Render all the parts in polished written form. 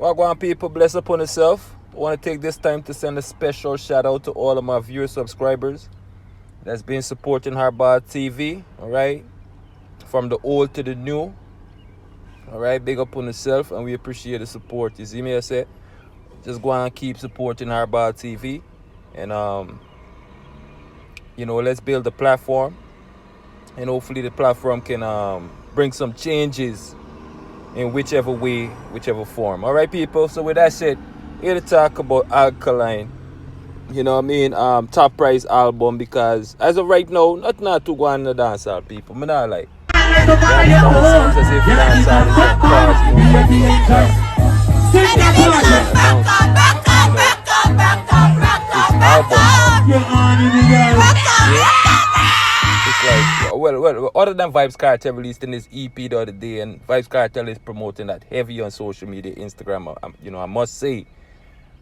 Wagwan people, bless upon yourself. I want to take this time to send a special shout out to all of my viewer subscribers that's been supporting Hardball TV. Alright, from the old to the new. Alright, big up on yourself, and we appreciate the support. You see me? I say, just go and keep supporting Hardball TV, and let's build a platform, and hopefully the platform can bring some changes in whichever way, whichever form. All right, people. So with that said, here to talk about Alkaline. Top Prize album, because as of right now, not to go on the dancehall, people. Me not like. Sounds as if dancehall is on pause. It's like, well, other than Vibes Cartel releasing his EP the other day, and Vibes Cartel is promoting that heavy on social media, Instagram, I must say.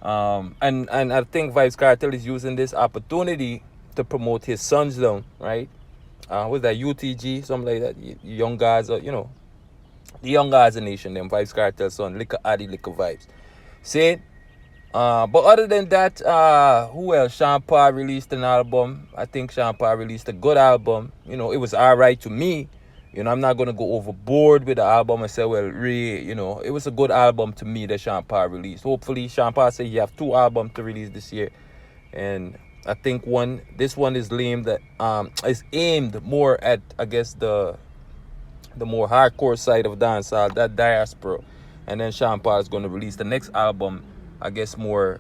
And I think Vibes Cartel is using this opportunity to promote his sons down, right? What's that, UTG, something like that? Young guys, the young guys of the nation, them Vibes Cartel son, Liquor Addy, Liquor Vibes. See? But other than that, who else? Sean Paul released an album. I think Sean Paul released a good album. It was alright to me. I'm not gonna go overboard with the album and say, well, it was a good album to me that Sean Paul released. Hopefully, Sean Paul said he have 2 albums to release this year, and I think this one is is aimed more at, I guess, the more hardcore side of dancehall, that diaspora, and then Sean Paul is gonna release the next album, I guess, more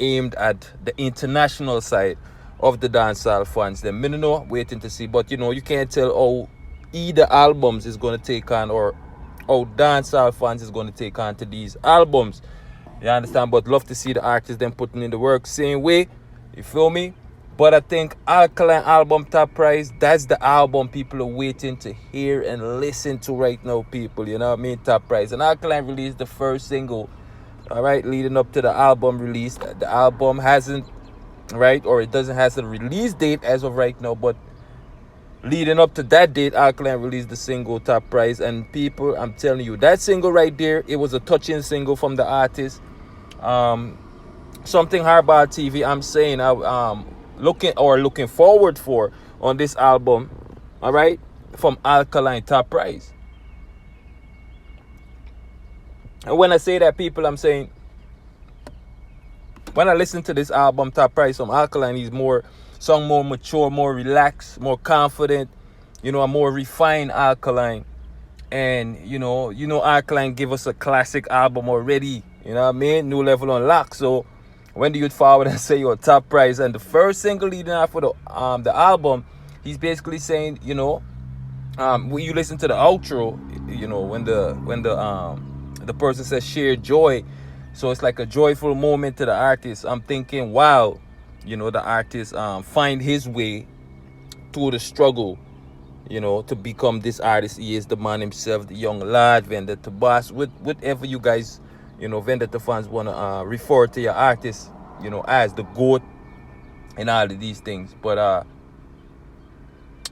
aimed at the international side of the dancehall fans. Then me no waiting to see, but you can't tell how either albums is going to take on, or how dancehall fans is going to take on to these albums. You understand? But love to see the artists then putting in the work same way. You feel me? But I think Alkaline album Top Prize, that's the album people are waiting to hear and listen to right now, people. You know what I mean? Top Prize. And Alkaline released the first single, all right, leading up to the album release. The album hasn't, right, or it doesn't have a release date as of right now, but leading up to that date, Alkaline released the single Top Prize. And people, I'm telling you, that single right there, it was a touching single from the artist. Something Hardball TV, I'm saying, looking forward for on this album, all right, from Alkaline Top Prize. And when I say that, people, I'm saying, when I listen to this album Top Prize from Alkaline, he's more mature, more relaxed, more confident, a more refined Alkaline. And Alkaline give us a classic album already, you know what I mean? New level unlocked. So when do you forward and say your Top Prize, and the first single leading after the album, he's basically saying, when you listen to the outro, when the person says share joy, so it's like a joyful moment to the artist. I'm thinking, wow, the artist find his way through the struggle, to become this artist he is, the man himself, the young lad, Vendetta boss, whatever you guys, Vendetta fans want to refer to your artist, as the GOAT and all of these things. But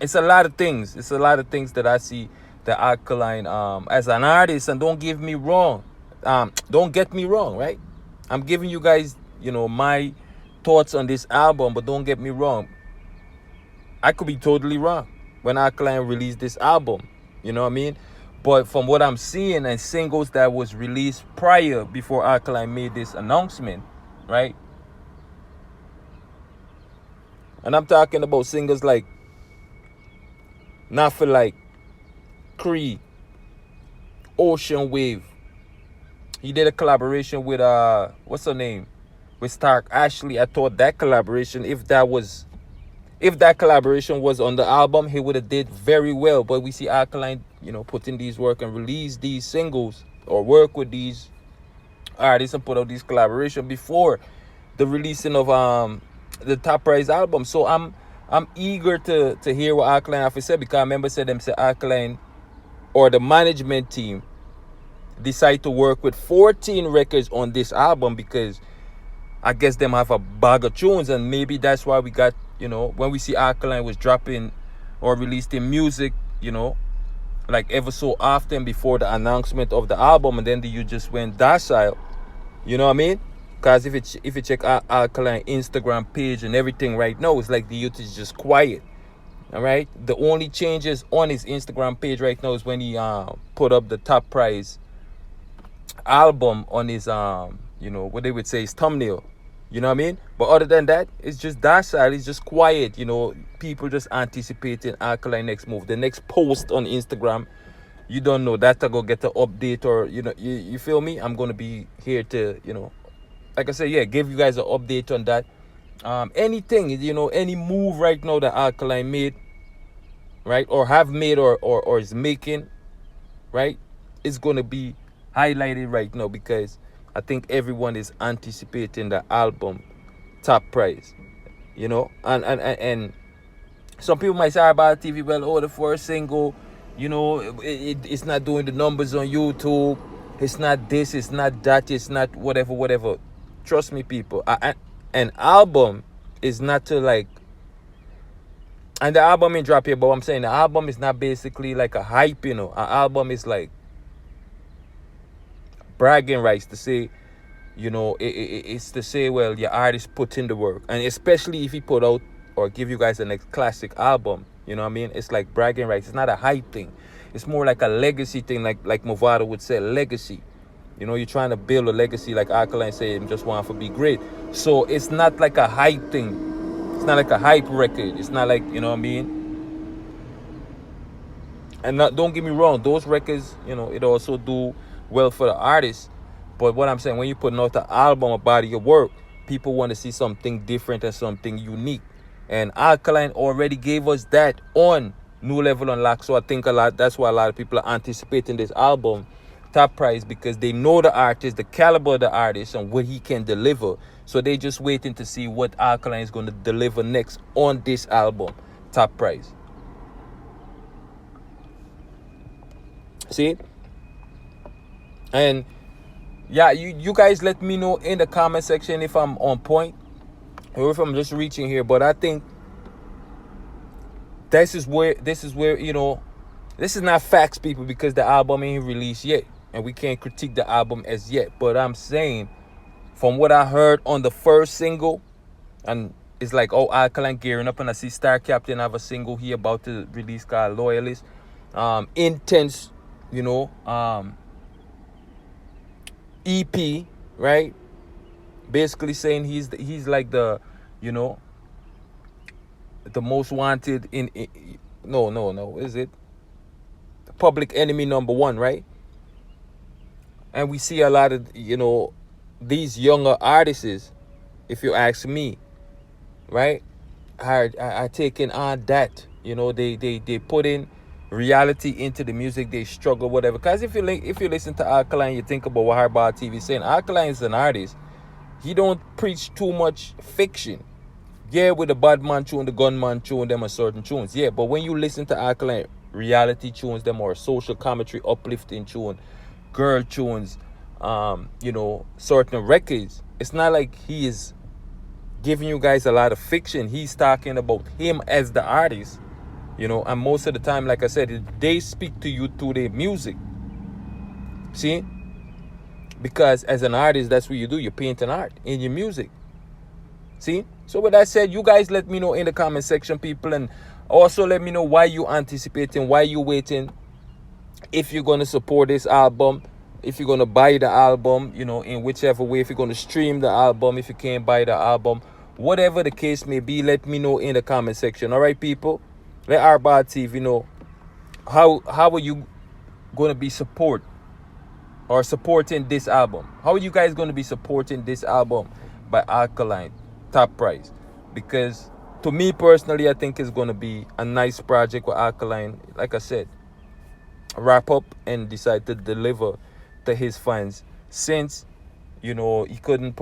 it's a lot of things. It's a lot of things that I see the Alkaline as an artist. And don't get me wrong, right? I'm giving you guys, my thoughts on this album, but don't get me wrong, I could be totally wrong when Alkaline released this album, you know what I mean? But from what I'm seeing and singles that was released prior, before Alkaline made this announcement, right? And I'm talking about singles like Not For Like, Cree, Ocean Wave. He did a collaboration with what's her name? With Stark Ashley. I thought that collaboration, if that collaboration was on the album, he would have did very well. But we see Alkaline, put in these work and release these singles, or work with these artists and put out these collaboration before the releasing of the Top Prize album. So I'm eager to hear what Alkaline have to say, because I remember them say Alkaline, or the management team, decide to work with 14 records on this album, because I guess them have a bag of tunes, and maybe that's why we got, when we see Alkaline was dropping or releasing music, like ever so often before the announcement of the album, and then you just went docile, You know what I mean? Because if you check Alkaline Instagram page and everything right now, it's like the youth is just quiet. All right. The only changes on his Instagram page right now is when he put up the Top Prize album on his what they would say his thumbnail. You know what I mean? But other than that, it's just docile. It's just quiet. People just anticipating Alkaline next move, the next post on Instagram. You don't know that to go get an update, or you feel me? I'm gonna be here to like I said, yeah, give you guys an update on that. Anything, any move right now that Alkaline made, right, or have made, or is making, right, is gonna be highlighted right now because I think everyone is anticipating the album Top Prize, and some people might say about TV, well, the first single, it's not doing the numbers on YouTube, it's not this, it's not that, it's not whatever. Trust me, people, an album is not to like, and the album ain't drop here, but I'm saying the album is not basically like a hype, an album is like bragging rights to say, it's to say, well, your artist put in the work. And especially if he put out or give you guys the next classic album, you know what I mean? It's like bragging rights. It's not a hype thing. It's more like a legacy thing, like Movado would say, legacy. You're trying to build a legacy, like Alkaline said, just want to be great. So it's not like a hype thing. It's not like a hype record. It's not like, you know what I mean? And don't get me wrong, those records, it also do well for the artist. But what I'm saying, when you're putting out an album, a body of work, people want to see something different and something unique. And Alkaline already gave us that on New Level Unlocked. So I think that's why a lot of people are anticipating this album, Top Prize, because they know the artist, the caliber of the artist, and what he can deliver. So they just waiting to see what Alkaline is going to deliver next on this album, Top Prize. See? And yeah, you guys let me know in the comment section if I'm on point or if I'm just reaching here. But I think this is where this is not facts, people, because the album ain't released yet and we can't critique the album as yet. But I'm saying, from what I heard on the first single, and it's like, Alkaline gearing up, and I see Star Captain have a single he about to release called Loyalist. Intense, EP, right? Basically saying he's like the most wanted in no, is it public enemy #1, right? And we see a lot of these younger artists, if you ask me, right, are taking on that. They put in reality into the music. They struggle, whatever. Because if you listen to Alkaline, you think about what Hardball TV is saying. Alkaline is an artist. He don't preach too much fiction. Yeah, with the bad man tune, the gunman tune, them are certain tunes. Yeah, but when you listen to Alkaline, reality tunes, them are social commentary, uplifting tune, girl tunes, certain records. It's not like he is giving you guys a lot of fiction. He's talking about him as the artist. And most of the time, like I said, they speak to you through their music. See? Because as an artist, that's what you do. You paint an art in your music. See? So with that said, you guys let me know in the comment section, people. And also let me know why you anticipating, why you waiting. If you're going to support this album, if you're going to buy the album, in whichever way. If you're going to stream the album, if you can't buy the album. Whatever the case may be, let me know in the comment section. All right, people? Let Hardball TV know how are you going to be supporting this album. How are you guys going to be supporting this album by Alkaline Top Prize? Because to me personally, I think it's going to be a nice project with Alkaline. Like I said, wrap up and decide to deliver to his fans, since he couldn't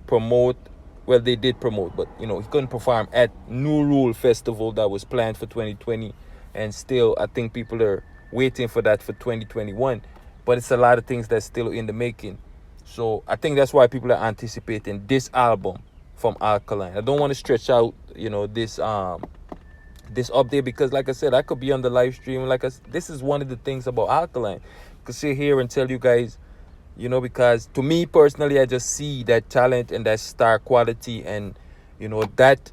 promote. Well, they did promote, but he couldn't perform at New Rule Festival that was planned for 2020, and still I think people are waiting for that for 2021. But it's a lot of things that's still in the making. So I think that's why people are anticipating this album from Alkaline. I don't want to stretch out, this update, because like I said, I could be on the live stream. This is one of the things about Alkaline. I could sit here and tell you guys, because to me personally, I just see that talent and that star quality, and that,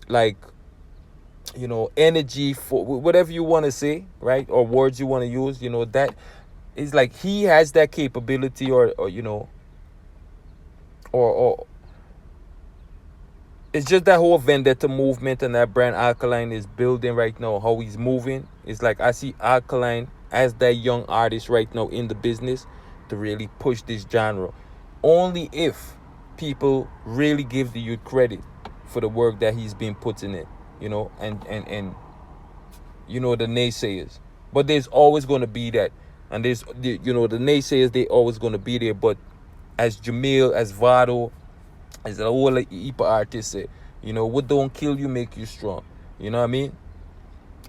like, energy, for whatever you want to say, right? Or words you want to use, that is like he has that capability, or it's just that whole vendetta movement and that brand Alkaline is building right now, how he's moving. It's like I see Alkaline as that young artist right now in the business to really push this genre. Only if people really give the youth credit for the work that he's been putting in, and the naysayers. But there's always going to be that. And there's, the naysayers, they always going to be there. But as Jamil, as Vado, as a whole heap of artists say, what don't kill you make you strong. You know what I mean?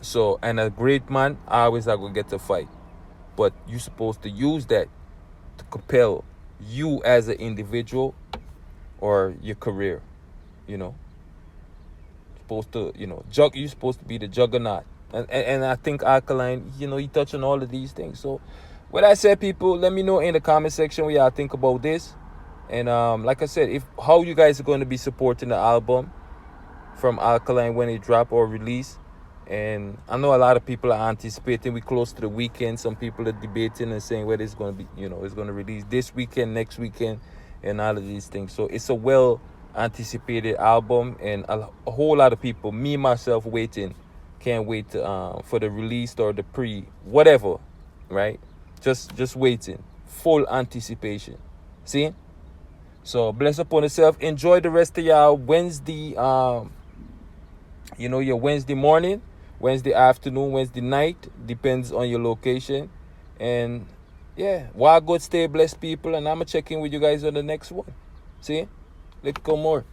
So, and a great man always are going to get to fight. But you're supposed to use that to compel you as an individual or your career. Supposed to, you're supposed to be the juggernaut. And I think Alkaline, he touched on all of these things. So, with that said, people, let me know in the comment section what y'all think about this. And like I said, how you guys are going to be supporting the album from Alkaline when it drop or release. And I know a lot of people are anticipating. We close to the weekend. Some people are debating and saying whether it's going to be, it's going to release this weekend, next weekend, and all of these things. So it's a well anticipated album, and a whole lot of people, me myself, waiting, can't wait to, for the release or the whatever, right? Just waiting, full anticipation. See? So bless upon yourself. Enjoy the rest of y'all Wednesday, your Wednesday morning, Wednesday afternoon, Wednesday night, depends on your location. And yeah, while God, stay blessed, people, and I'ma check in with you guys on the next one. See? Let's go more.